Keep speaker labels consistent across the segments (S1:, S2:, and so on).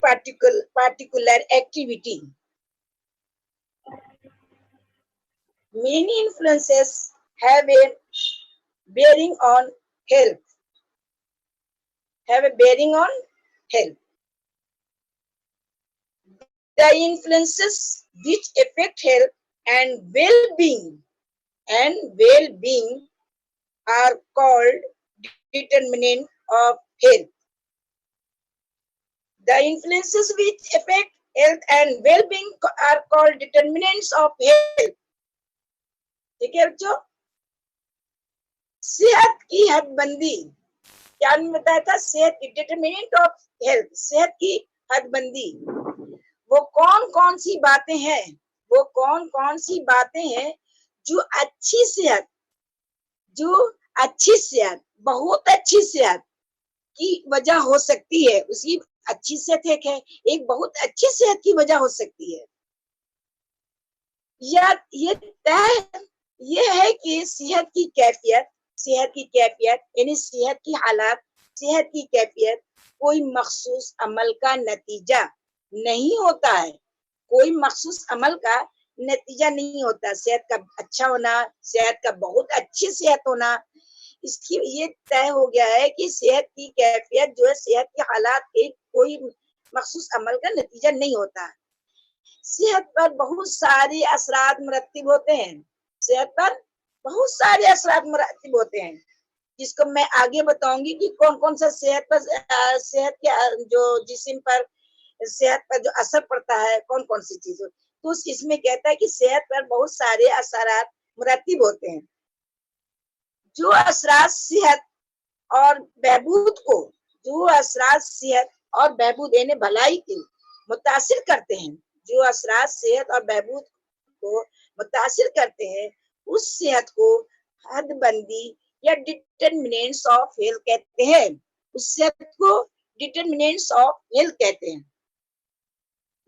S1: particular activity. Many influences have a bearing on health. The influences which affect health and well-being are called determinant of health. The influences which affect health and well-being are called determinants of health. ठीक है बच्चों, सेहत की हदबंदी क्या बताया था? सेहत की डिटरमिनेंट ऑफ हेल्थ, सेहत की हदबंदी वो कौन कौन सी बातें हैं जो अच्छी सेहत, बहुत अच्छी सेहत की वजह हो सकती है. उसकी अच्छी सेहत एक बहुत अच्छी सेहत की वजह हो सकती है. या ये है कि सेहत की कैफियत यानी सेहत की हालात, सेहत की कैफियत कोई मखसूस अमल का नतीजा नहीं होता है. कोई मखसूस अमल का नतीजा नहीं होता. सेहत का अच्छा होना, सेहत का बहुत अच्छी सेहत होना, इसकी ये तय हो गया है कि सेहत की कैफियत जो है, सेहत की हालात एक कोई मखसूस अमल का नतीजा नहीं होता. सेहत पर बहुत सारे असरात मुरत्तिब होते हैं. सेहत पर बहुत सारे असरात मुरत्तिब होते हैं, जिसको मैं आगे बताऊंगी कि कौन कौन सा सेहत के जो जिस्म पर सेहत पर जो असर पड़ता है, कौन कौन सी चीजों. तो इसमें कहता है कि सेहत पर बहुत सारे असरात मुरत्तिब होते हैं. जो असरात सेहत और बहबूद यानी भलाई की मुतासिर करते हैं, जो असरात सेहत और बहबूद को मुतासिर करते हैं, उस सेहत को हदबंदी या डिटरमिनेंट्स ऑफ हेल्थ कहते हैं. उस सेहत को डिटरमिनेंट्स ऑफ हेल्थ कहते हैं.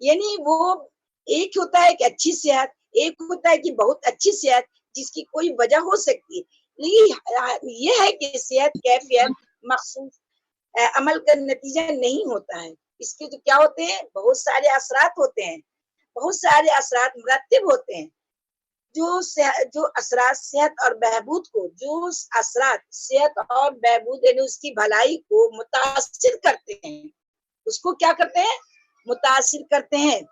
S1: यानी वो एक होता है कि अच्छी सेहत, एक होता है कि बहुत अच्छी सेहत जिसकी कोई वजह हो सकती है. लेकिन ये है कि सेहत कैफियत मखसूस अमल का नतीजा नहीं होता है. इसके तो क्या होते हैं? बहुत सारे असरात होते हैं, बहुत सारे असरात मुरत्तिब होते हैं. जो असरात सेहत और बहबूद को, जो असरात सेहत और बहबूद यानी उसकी भलाई को मुतासिर करते हैं, उसको क्या करते हैं? मुतासिर करते हैं.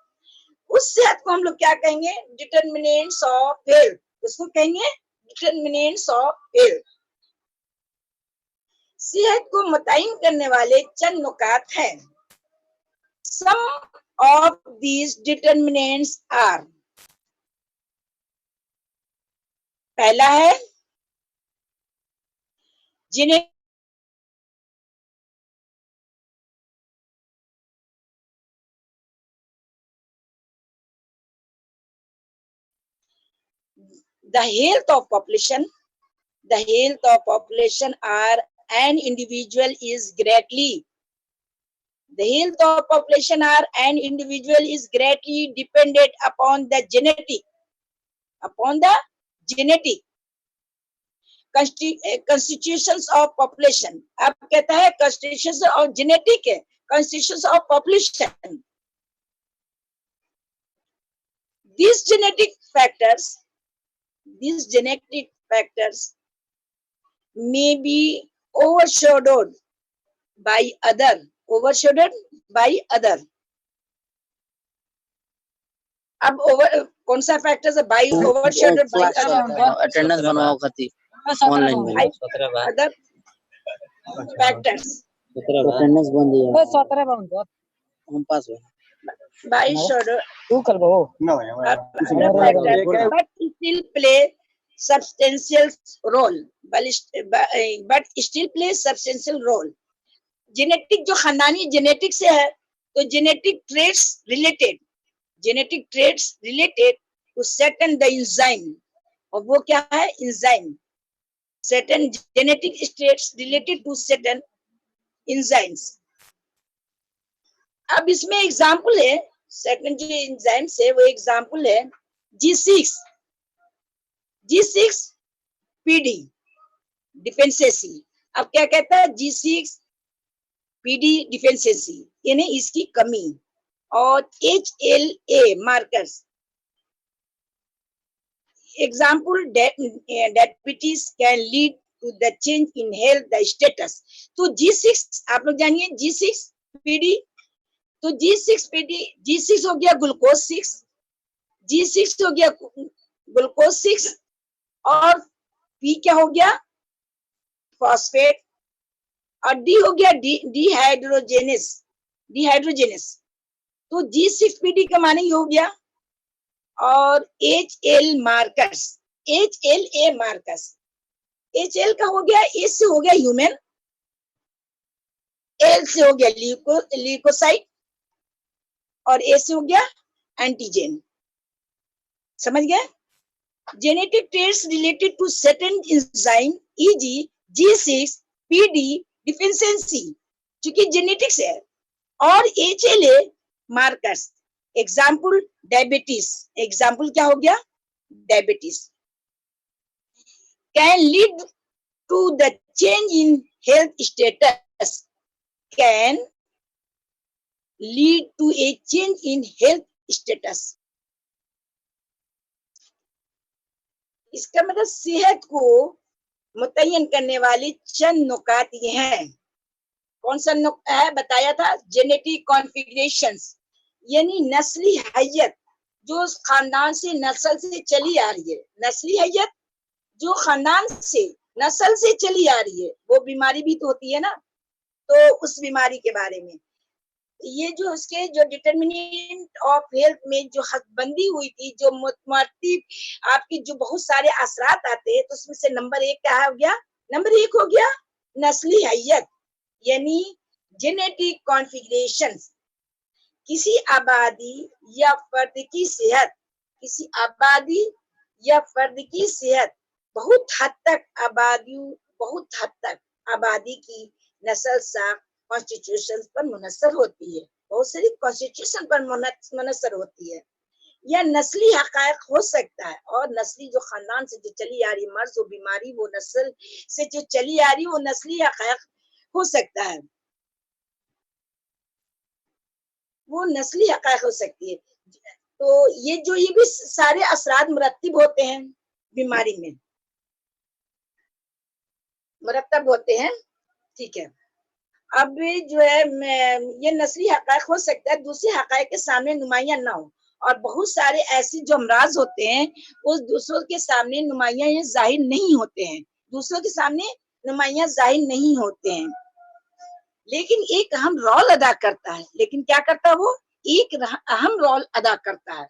S1: उस सेहत को हम लोग क्या कहेंगे? Determinants of health. उसको कहेंगे डिटरमिनेंट्स ऑफ हेल्थ. सेहत को मुतय्यन करने वाले चंद नुकात हैं. सम ऑफ दीज डिटरमिनेंट्स आर. पहला है जिन्हें the health of population are an individual is greatly dependent upon the genetic constitutions of population. अब कहता है constitutions और genetic है, constitutions of population. These genetic factors may be overshadowed by other. अब कौन सा फैक्टर्स है? बाय ओवरशैडोड बाय
S2: अटेंडेंस बनवाओ खाती ऑनलाइन में
S1: अदर फैक्टर्स.
S2: अटेंडेंस बन दिया 17 बन दो हम पास हो
S1: बाय शैडो
S2: तू कर दो
S1: but still play substantial role. Genetic जो खानदानी जेनेटिक से है, तो genetic traits related to certain the enzyme. और वो क्या है? enzyme. certain genetic states related to certain enzymes. अब इसमें एग्जाम्पल है, सेकंड जो एंजाइम है वो एग्जाम्पल है G6PD डिफेंसेसी. अब क्या कहता है? G6 PD deficiency यानी इसकी कमी, और HLA markers example diabetes can lead to the change in health the status. तो G6 आप लोग जानिए G6 PD, तो G6 हो गया ग्लूकोज 6, G6 हो गया ग्लूकोज 6, और P क्या हो गया फॉस्फेट, और D हो गया डिहाइड्रोजेनेस। तो G6PD का माने ये हो गया, और HL markers, HLA markers, HL का हो गया, S से हो गया ह्यूमन, L से हो गया ल्यूकोसाइट, और A से हो गया एंटीजन। समझ गए? Genetic traits related to certain enzyme e.g. G6PD deficiency, क्योंकि जेनेटिक्स है, और HLA markers example diabetes, example क्या हो गया diabetes, can lead to the change in health status, can lead to a change in health status. इसका मतलब सेहत को मुतय्यन करने वाले चंद नुकात ये हैं। कौन सा नुकता है बताया था? जेनेटिक कॉन्फिगरेशंस, यानी नस्ली हैयत जो खानदान से नस्ल से चली आ रही है, नस्ली हैयत जो खानदान से नस्ल से चली आ रही है, वो बीमारी भी तो होती है ना, तो उस बीमारी के बारे में ये जो उसके जो डिटर्मिनेंट ऑफ हेल्थ में जो हदबंदी हुई थी, जो मुतमर्तिब आपकी जो बहुत सारे असरात आते हैं, तो उसमें से नंबर 1 क्या हो गया? नंबर 1 हो गया नस्ली हैयत, यानी जेनेटिक कॉन्फिगरेशन। किसी आबादी या फर्द की सेहत, किसी आबादी या फर्द की सेहत बहुत हद तक आबादी की नस्ल साख कॉन्स्टिट्यूशन पर मुनसर होती है, बहुत सारी कॉन्स्टिट्यूशन पर मुनसर होती है, या नस्ली हकायक हो सकता है, और नस्ली जो खानदान से जो चली आ रही मर्ज और बीमारी, वो नस्ल से जो चली आ रही वो नस्ली हकायक हो सकता है, वो नस्ली हकायक हो सकती है। तो ये भी सारे असरात मुरत्तिब होते हैं बीमारी में, मुरत्तब होते हैं, ठीक है। अब जो है ये नस्ली हकायक हो सकता है दूसरे हकायक के सामने नुमायां ना हो, और बहुत सारे ऐसे जो अमराज होते हैं वो दूसरों के सामने नुमायां जाहिर नहीं होते हैं, दूसरों के सामने नुमायां जाहिर नहीं होते हैं, लेकिन एक अहम रोल अदा करता है। लेकिन क्या करता है वो? एक अहम रोल अदा करता है।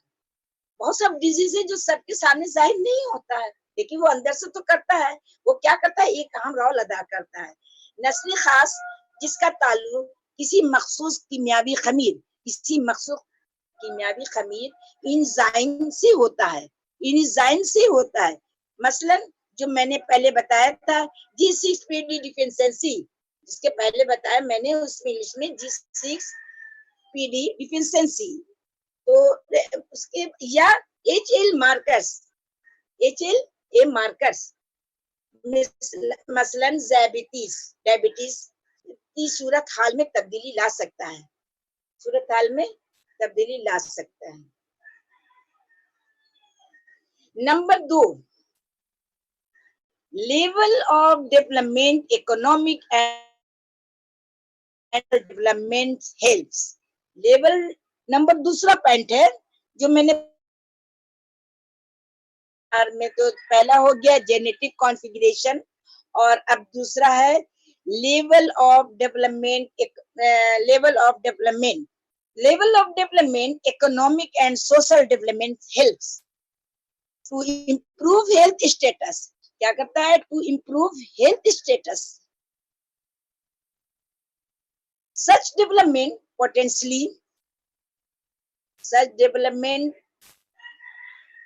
S1: बहुत सब डिजीज है जो सबके सामने जाहिर नहीं होता है, लेकिन वो अंदर से तो करता है। वो क्या करता है? एक अहम रोल अदा करता है। नस्ली खास जिसका ताल्लुक किसी मखसूस कीमियावी खमीर इंजाइम से होता है, मसलन जो मैंने पहले बताया था G6PD डिफिशिएंसी, जिसके पहले बताया मैंने उसमें इंग्लिश में G6PD डिफिशिएंसी, तो उसके या HLA मार्कर्स मसलन डायबिटीज की सूरत हाल में तब्दीली ला सकता है, number 2, level of development, economic and development helps. Level number दूसरा पॉइंट है जो मैंने में, तो पहला हो गया जेनेटिक कॉन्फिगरेशन, और अब दूसरा है level of development, economic and social development helps to improve health status. क्या करता है? To improve health status. Such development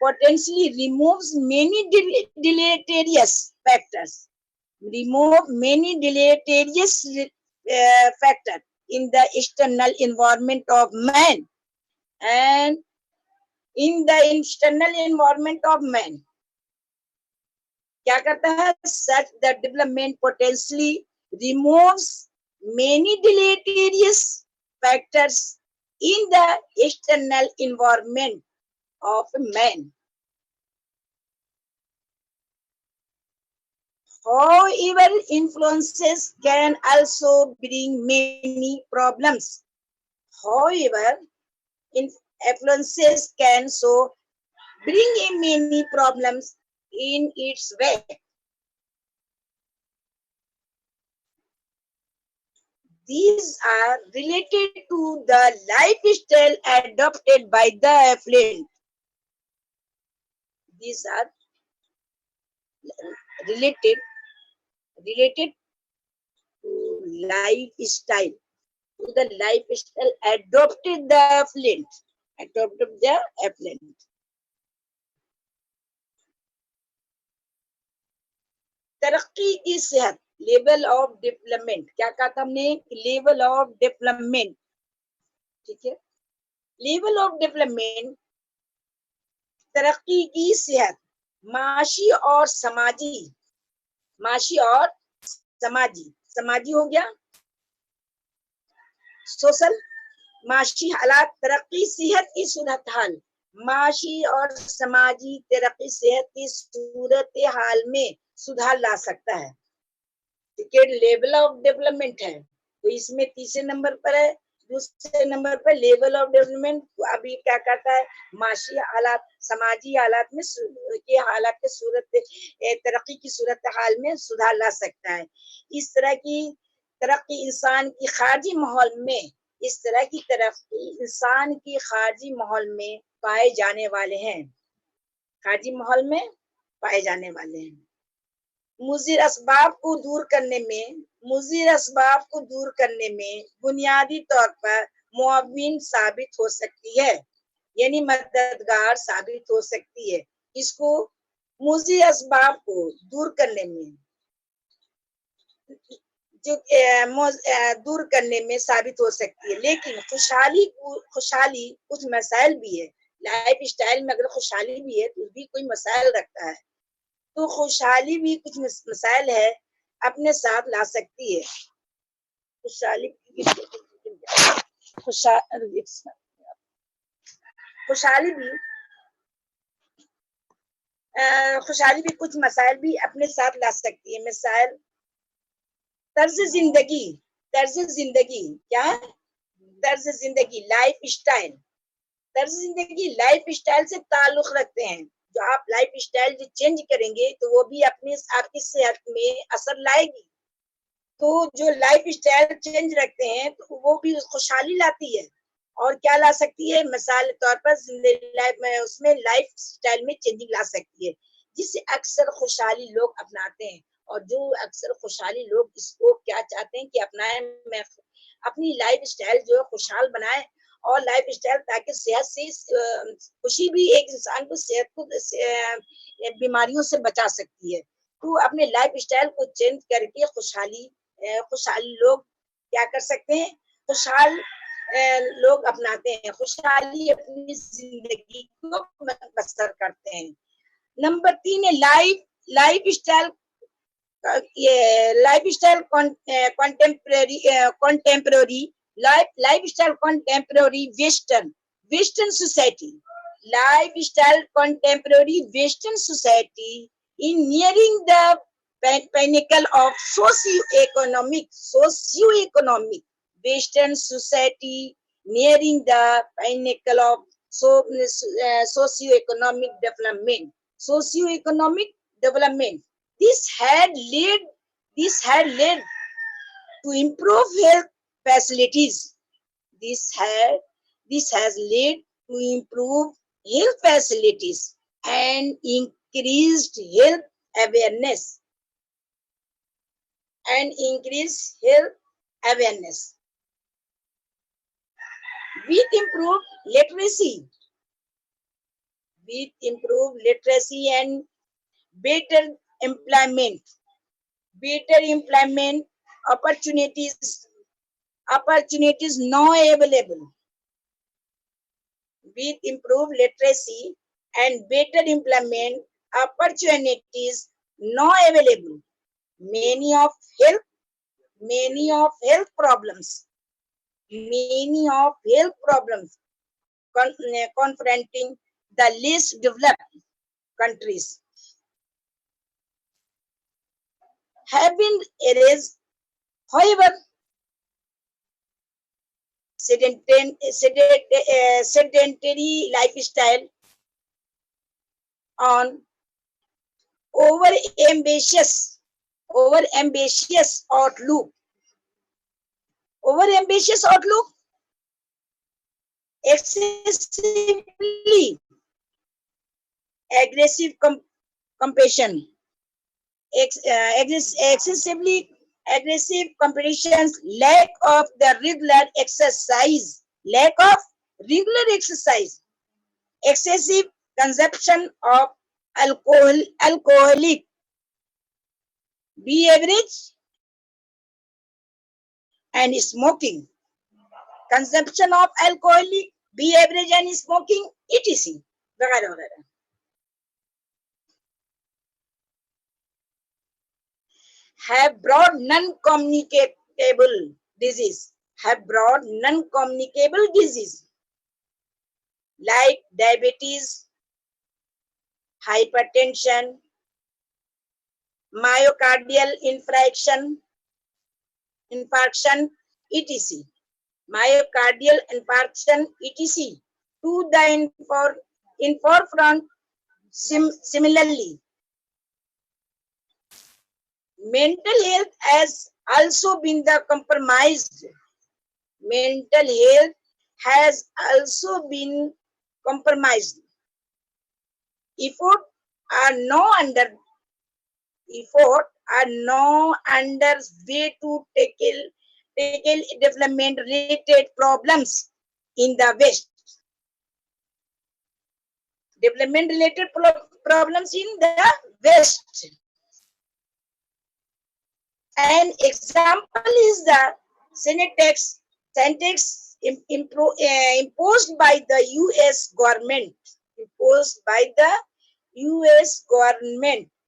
S1: potentially removes many deleterious factors. Factors in the external environment of man and in the external environment of man. क्या करता है? Such the development potentially removes many deleterious factors in the external environment of man. However, influences can also bring many problems. However, influences can so bring in many problems in its way. These are related to the lifestyle adopted by the affluent. These are related to lifestyle, to the lifestyle adopted the affluent, adopted the affluent. तरक्की की सेहत, level of development, क्या कहा था हमने, level of development, ठीक है, level of development, तरक्की की सेहत, माशी और समाजी, माशी और समाजी, समाजी हो गया सोशल, माशी हालात, तरक्की सेहत की सूरत हाल, माशी और समाजी तरक्की सेहत की सूरत हाल में सुधार ला सकता है, ठीक है, लेवल ऑफ डेवलपमेंट है, तो इसमें तीसरे नंबर पर है, दूसरे नंबर पर लेवल ऑफ डेवलपमेंट अभी क्या कहता है, माशी हालात, समाजी हालात में के हालात के सूरत तरक्की की सूरत हाल में सुधार ला सकता है। इस तरह की तरक्की इंसान की खारजी माहौल में, इस तरह की तरक्की इंसान की खारजी माहौल में पाए जाने वाले हैं, खारजी माहौल में पाए जाने वाले हैं। मुज़िर असबाब को दूर करने में, मुज़िर असबाब को दूर करने में बुनियादी तौर पर मुआविन साबित हो सकती है, यानी मददगार साबित हो सकती है, इसको मुज़िर असबाब को दूर करने में, जो दूर करने में साबित हो सकती है। लेकिन खुशहाली कुछ मसाइल भी है, लाइफ स्टाइल में अगर खुशहाली भी है तो भी कोई मसाइल रखता है, तो खुशहाली भी कुछ मसाइल है अपने साथ ला सकती है। खुशहाली भी कुछ मसाइल भी अपने साथ ला सकती है। मसाइल तर्ज जिंदगी, तर्ज जिंदगी क्या है, तर्ज जिंदगी लाइफ स्टाइल, तर्ज जिंदगी लाइफ स्टाइल से ताल्लुक रखते हैं। जो आप लाइफ स्टाइल जो चेंज करेंगे तो वो भी अपने आपकी सेहत में असर लाएगी, तो जो लाइफ स्टाइल चेंज रखते हैं तो वो भी खुशहाली लाती है, और क्या ला सकती है, मिसाल तौर पर जिंदगी लाइफ में उसमें लाइफ स्टाइल में चेंजिंग ला सकती है, जिसे अक्सर खुशहाली लोग अपनाते हैं। और जो अक्सर खुशहाली लोग इसको क्या चाहते हैं कि अपनाएं, मैं अपनी लाइफ स्टाइल जो है खुशहाल बनाए, और लाइफ स्टाइल ताकि सेहत से खुशी भी एक इंसान को सेहत को बीमारियों से बचा सकती है। तो अपने लाइफ स्टाइल को चेंज करके खुशहाली लोग क्या कर सकते हैं, खुशहाल लोग अपनाते हैं, खुशहाली अपनी जिंदगी को बसर करते हैं। नंबर 3 है लाइफ स्टाइल, ये life style contemporary lifestyle contemporary western society, lifestyle contemporary western society in nearing the pinnacle of socio-economic western society nearing the pinnacle of socio-economic development. This had led to improve health facilities. This has led to improve health facilities and increased health awareness. With improved literacy and better employment opportunities now available. With improved literacy and better employment opportunities now available, many of many of health problems confronting the least developed countries have been erased. However, sedentary lifestyle on over ambitious outlook excessively aggressive compassion excessively aggressive competitions, lack of regular exercise, excessive consumption of alcoholic beverage and smoking, consumption of alcoholic beverage and smoking, etc. वगैरह वगैरह have brought non-communicable disease like diabetes, hypertension, myocardial infarction, etc. Myocardial infarction, etc. To the forefront. Similarly, mental health has also been compromised. Mental health has also been compromised. Effort are no under way to tackle development related problems in the West. Development related problems in the West. An example is the Sentex imposed by the U.S. government.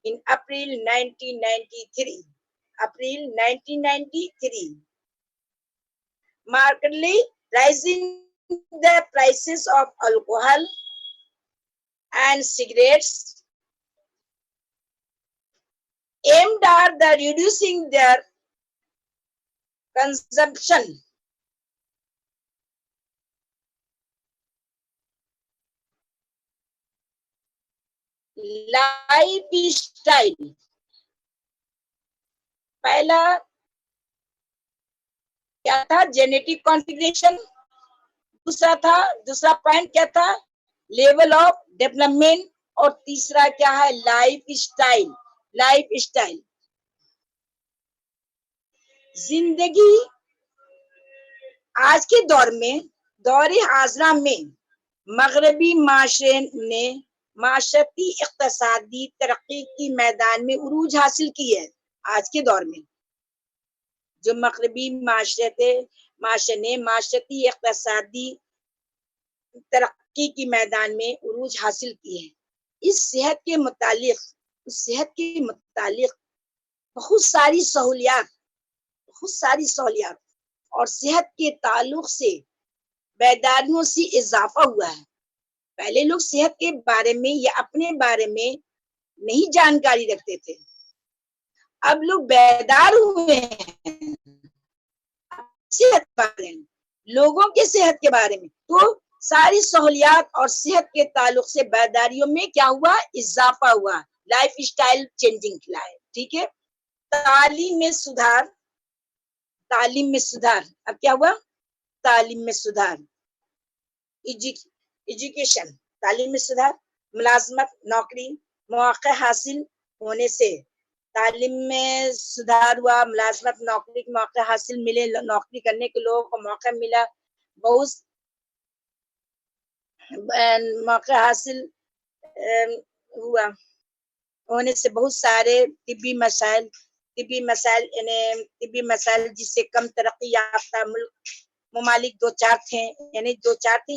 S1: In April 1993. Markedly rising the prices of alcohol and cigarettes, aimed at reducing their consumption. Lifestyle. पहला क्या था? Genetic configuration. दूसरा point क्या था? Level of development. और तीसरा क्या है? लाइफस्टाइल. जिंदगी आज के दौर में, दौरे हाजरा में मगरबी माशरे ने माशरती इक्तिसादी तरक्की की मैदान में उरूज हासिल की है. आज के दौर में जो मगरबी माशरे ने माशरती इक्तिसादी तरक्की की मैदान में उरूज हासिल की है. इस सेहत के मुतालिक बहुत सारी सहूलियात और सेहत के ताल्लुक से बेदारियों से इजाफा हुआ है. पहले लोग सेहत के बारे में या अपने बारे में नहीं जानकारी रखते थे. अब लोग बेदार हुए हैं सेहत के बारे में, लोगों के सेहत के बारे में. तो सारी सहूलियात और सेहत के ताल्लुक से बेदारियों में क्या हुआ? इजाफा हुआ. लाइफ स्टाइल चेंजिंग खिला है. ठीक है. तालीम में सुधार. अब क्या हुआ? तालीम में सुधार. एजुकेशन, तालीम में सुधार. मुलाजमत, नौकरी, मौके हासिल होने से तालीम में सुधार हुआ. मुलाजमत, नौकरी के मौके हासिल मिले, नौकरी करने के लोगों को मौका मिला. बहुत मौका हासिल हुआ होने से बहुत सारे तिब्बी मसाइल जिससे कम तरक्की याफ्ता ममालिक दो चार थे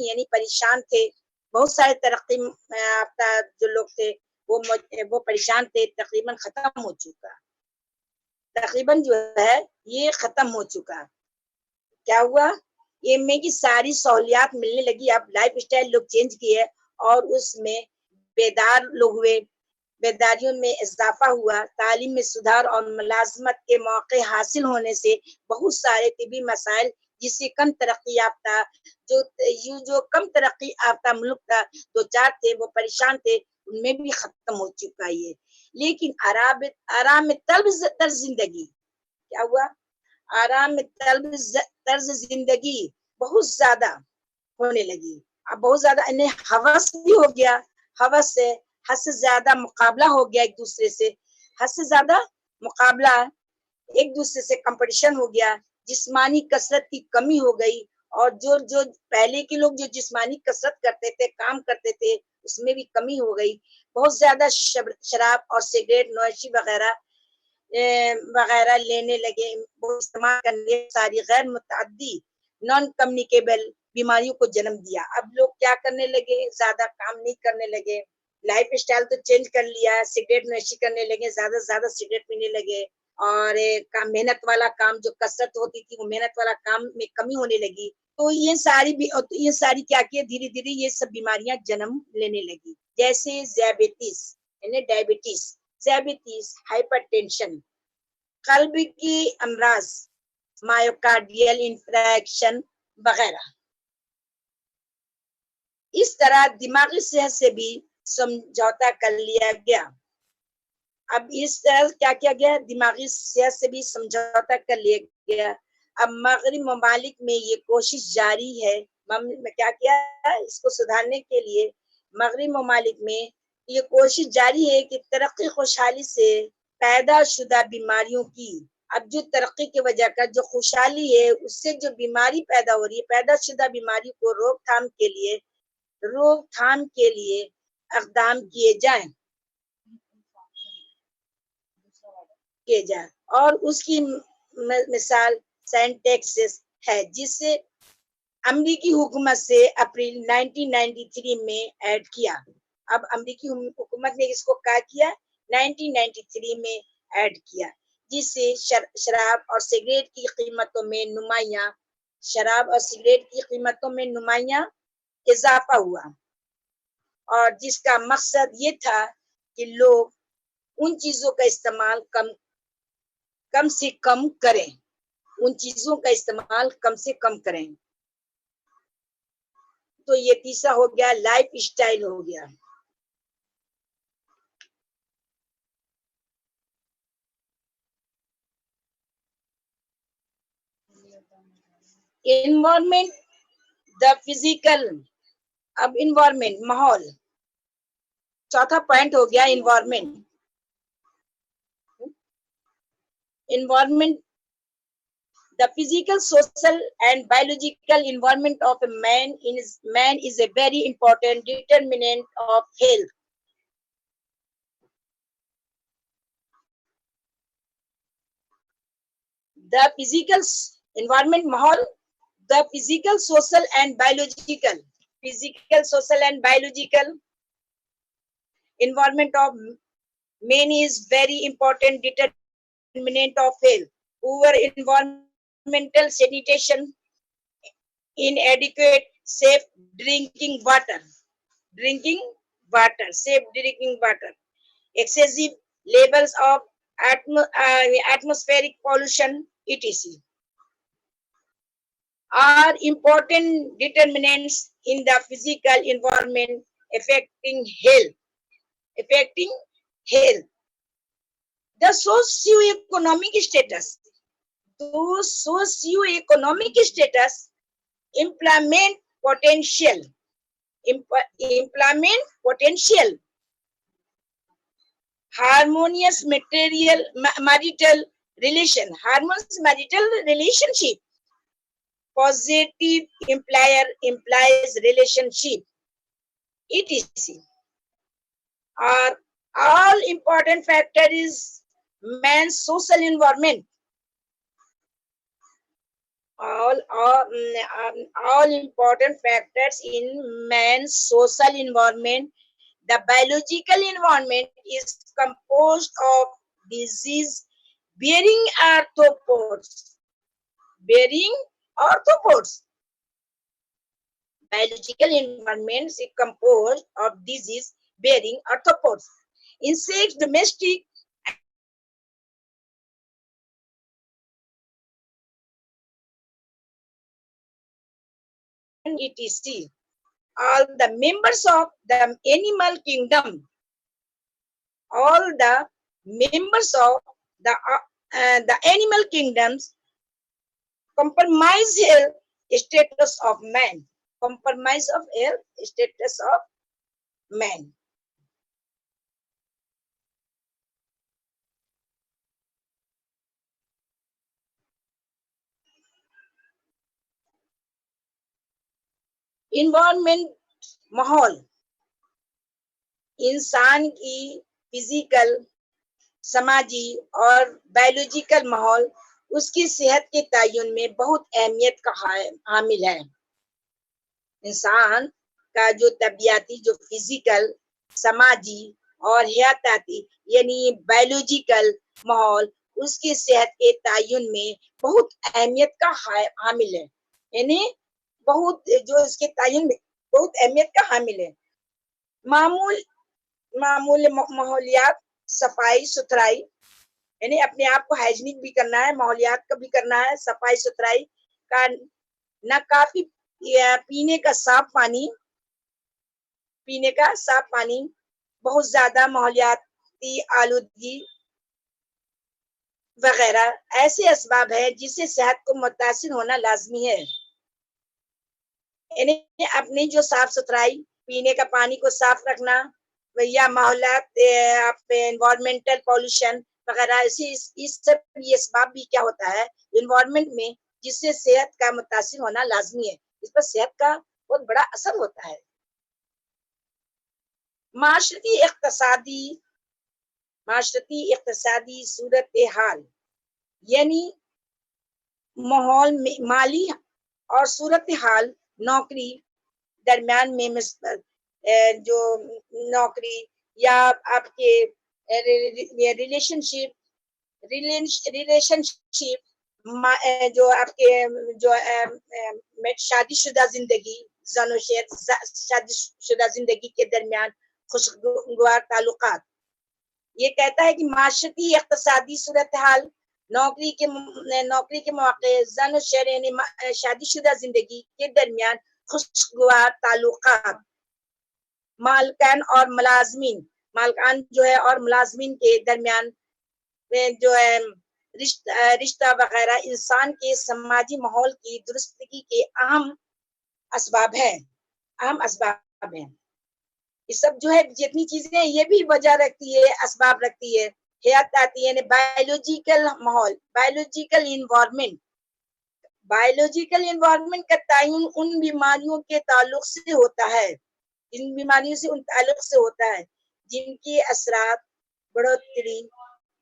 S1: यानी परेशान थे. बहुत सारे तरक्की याफ्ता जो लोग थे वो परेशान थे, तकरीबन खत्म हो चुका. تقریباً جو ہے یہ ختم ہو چکا. کیا ہوا؟ یہ میں کی ساری سہولیات ملنے لگی. اب لائف اسٹائل لوگ چینج کیے اور اس میں بیدار لوگ ہوئے, بیداریوں میں اضافہ ہوا, تعلیم میں سدھار اور ملازمت کے موقع حاصل ہونے سے بہت سارے طبی مسائل جس سے کم ترقی یافتہ جو کم ترقی یافتہ ملک تھا دو چار تھے, وہ پریشان تھے, ان میں بھی ختم ہو چکا ہے. لیکن آرام طرز زندگی کیا ہوا؟ آرام طرز زندگی بہت زیادہ ہونے لگی. اب بہت زیادہ انہیں ہوس بھی ہو گیا, ہوس سے حد سے زیادہ مقابلہ ہو گیا ایک دوسرے سے, حد سے زیادہ مقابلہ, ایک دوسرے سے کمپٹیشن ہو گیا, جسمانی کثرت کی کمی ہو گئی. اور جو پہلے کے لوگ جو جسمانی کثرت کرتے تھے, کام کرتے تھے, اس میں بھی کمی ہو گئی. بہت زیادہ شراب اور سگریٹ نوشی وغیرہ لینے لگے, وہ استعمال کرنے ساری غیر متعدی نان کمیونیکیبل بیماریوں کو جنم دیا. اب لوگ کیا کرنے لگے؟ زیادہ کام نہیں کرنے لگے, لائف اسٹائل تو چینج کر لیا, سگریٹ نوشی کرنے لگے, زیادہ سے زیادہ سگریٹ پینے لگے, اور محنت والا کام جو کثرت ہوتی تھی وہ محنت والا کام میں کمی ہونے لگی. تو یہ ساری کیا کیا, دھیرے دھیرے یہ سب بیماریاں جنم لینے لگی, جیسے ذیابیطس, ہائپر ٹینشن, قلب کی امراض, مایوکارڈیل انفیکشن وغیرہ. اس طرح دماغی صحت سے بھی سمجھوتا کر لیا گیا. اب اس طرح کیا کیا گیا؟ دماغی صحت سے بھی سمجھوتا کر لیا گیا. اب مغربی ممالک میں یہ کوشش جاری ہے, کیا کیا اس کو سدھارنے کے لیے مغربی ممالک میں یہ کوشش جاری ہے کہ ترقی خوشحالی سے پیدا شدہ بیماریوں کی, اب جو ترقی کی وجہ کا جو خوشحالی ہے اس سے جو بیماری پیدا ہو رہی ہے, پیدا شدہ بیماری کو روک تھام کے لیے اقدام کیے جائیں. اور اس کی مثال سینٹیکسس ہے, جس سے امریکی حکومت سے اپریل 1993 میں ایڈ کیا. اب امریکی حکومت نے اس کو کیا کیا؟ 1993 میں ایڈ کیا, جس سے شراب اور سگریٹ کی قیمتوں میں نمایاں اضافہ ہوا, اور جس کا مقصد یہ تھا کہ لوگ ان چیزوں کا استعمال کم سے کم کریں. تو یہ تیسرا ہو گیا, لائف اسٹائل ہو گیا. انوائرمنٹ, دا فزیکل, اب انوائرمنٹ ماحول, چوتھا پوائنٹ ہو گیا environment. The physical, social, and biological environment of a man is a very important determinant of health. The physical environment, mahal, the physical, social, and biological environment of man is very important determinant of health. Poor environmental sanitation, inadequate safe drinking water, excessive levels of atmospheric pollution, etc. are important determinants in the physical environment affecting health. The socio-economic status, employment potential, harmonious marital relationship, positive employees relationship, etc. are all important factors man's social environment. All important factors in man's social environment. The biological environment is composed of disease, bearing arthropods. Bearing arthropods. Biological environment is composed of disease bearing arthropods. Insects, domestic and etc. All the members of the animal kingdom, all the members of the animal kingdoms compromise health status of man. Compromise of health status of man. Environment, माहौल इंसान की physical, समाजी और biological माहौल उसकी सेहत के तयन में बहुत अहमियत का हामिल है. इंसान का जो तबियाती, जो फिजिकल, समाजी और हयाताती यानी बायोलॉजिकल माहौल उसकी सेहत के तयन में बहुत अहमियत का हामिल है. यानी बहुत जो इसके तयन में बहुत अहमियत का हामिल है. मामूल माहौलियात, सफाई सुथराई यानी अपने आप को हाइजीनिक भी करना है, माहौलियात का भी करना है, सफाई सुथराई का, न काफी पीने का साफ पानी, बहुत ज्यादा माहौलियाती आलूदगी वगैरह ऐसे असबाब है जिससे सेहत को मुतासिर होना लाजमी है. यानी अपनी जो साफ सुथराई, पीने का पानी को साफ रखना या माहौलियात एनवायरमेंटल पॉल्यूशन वगैरह, इस सब ये असबाब भी क्या होता है एनवायरमेंट में जिससे सेहत का मुतासिर होना लाजमी है. इस पर सेहत का बहुत बड़ा असर होता है. माशरती इक्तसादी सूरत हाल यानी माहौल में माली और सूरत हाल नौकरी दरमियान में जो नौकरी या आपके रिलेशनशिप जो आपके जो शादीशुदा जिंदगी, शादीशुदा जिंदगी के दरमियान खुशगवार ताल्लुकात. ये कहता है कि माशरती इक्तसादी सूरत हाल, नौकरी के मौके, जन शहर यानी शादीशुदा जिंदगी के दरमियान खुशगवार ताल्लुकात, मालकान और मुलाजमीन, मालकान जो है और मुलाजमीन के दरमियान जो है रिश्ता वगैरह इंसान के समाजी माहौल की दुरुस्तगी के अहम असबाब हैं. ये सब जो है जितनी चीजें हैं ये भी वजह रखती है, असबाब रखती है. हयात आती है बायोलॉजिकल माहौल, बायोलॉजिकल इन्वायरमेंट का तयन उन बीमारियों के ताल्लुक से होता है, इन बीमारियों से उन ताल्लुक से होता है जिनके असरात बढ़ोतरी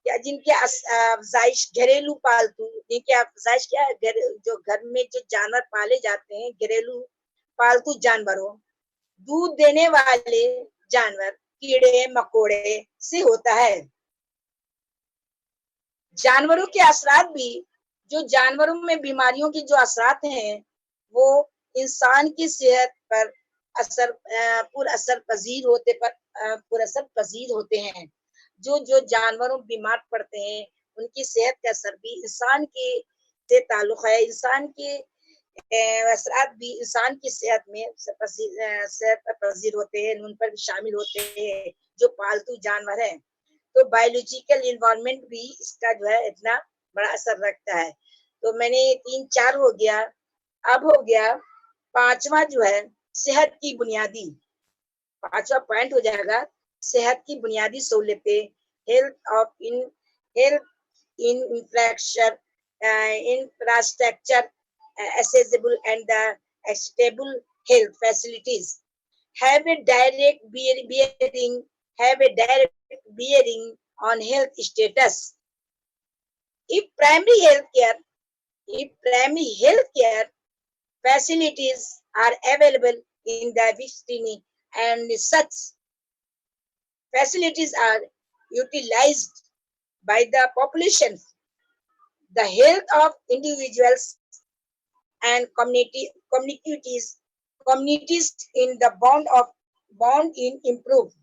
S1: या जिनके अफजाइश घरेलू पालतू, जिनके अफजाइश क्या है, जो घर में जो जानवर पाले जाते हैं, घरेलू पालतू जानवरों, दूध देने वाले जानवर, कीड़े मकोड़े से होता है. जानवरों के असरात भी, जो जानवरों में बीमारियों की जो असरात हैं वो इंसान की सेहत पर पुरअसर पजीर होते हैं. जो जानवरों बीमार पड़ते हैं उनकी सेहत का असर भी इंसान के से ताल्लुक है. इंसान के असरात भी इंसान की सेहत में सेहत पर पजीर होते हैं, उन पर भी शामिल होते हैं जो पालतू जानवर हैं. तो बायोलॉजिकल इन्वायरमेंट भी इसका जो है इतना बड़ा असर रखता है. तो मैंने 3-4 हो गया. अब हो गया 5वां जो है सेहत की बुनियादी, 5वां पॉइंट हो जाएगा सेहत की बुनियादी सहूलतें, health in infrastructure accessible and the stable health facilities have a direct bearing on health status. If primary healthcare facilities are available in the vicinity and such facilities are utilized by the population the health of individuals and communities in the bond in improve.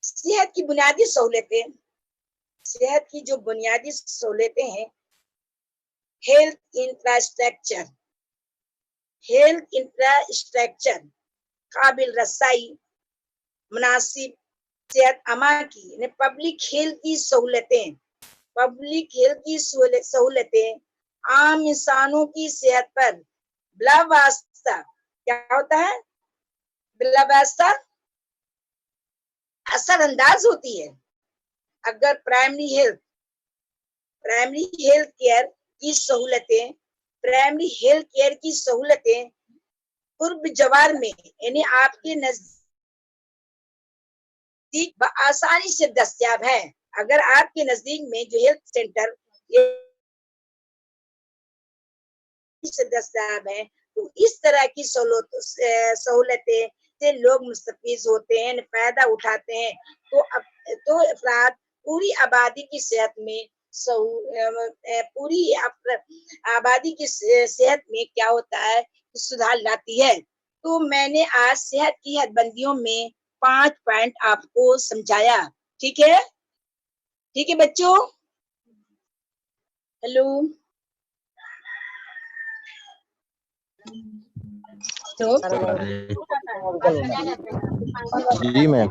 S1: सेहत की बुनियादी सहूलतें, सेहत की जो बुनियादी सहूलतें हैं, हेल्थ इंफ्रास्ट्रक्चर काबिल रसाई, मुनासिब सेहत अमा की, पब्लिक हेल्थ की सहूलतें आम इंसानों की सेहत पर बिला वास्ता, क्या होता है, बिला वास्ता असर अंदाज होती है अगर प्राइमरी हेल्थ केयर की सहूलतें कुर्ब जवार में यानी आपके नजदीक आसानी से दस्तयाब है। अगर आपके नजदीक में जो हेल्थ सेंटर से दस्तयाब है तो इस तरह की सहूलतें से लोग मुस्तफीज होते हैं, फायदा उठाते हैं। तो अफराद पूरी आबादी की सेहत में क्या होता है, सुधार लाती है। तो मैंने आज सेहत की हदबंदियों में 5 पॉइंट आपको समझाया। ठीक है बच्चों? हेलो,
S3: जी मैम।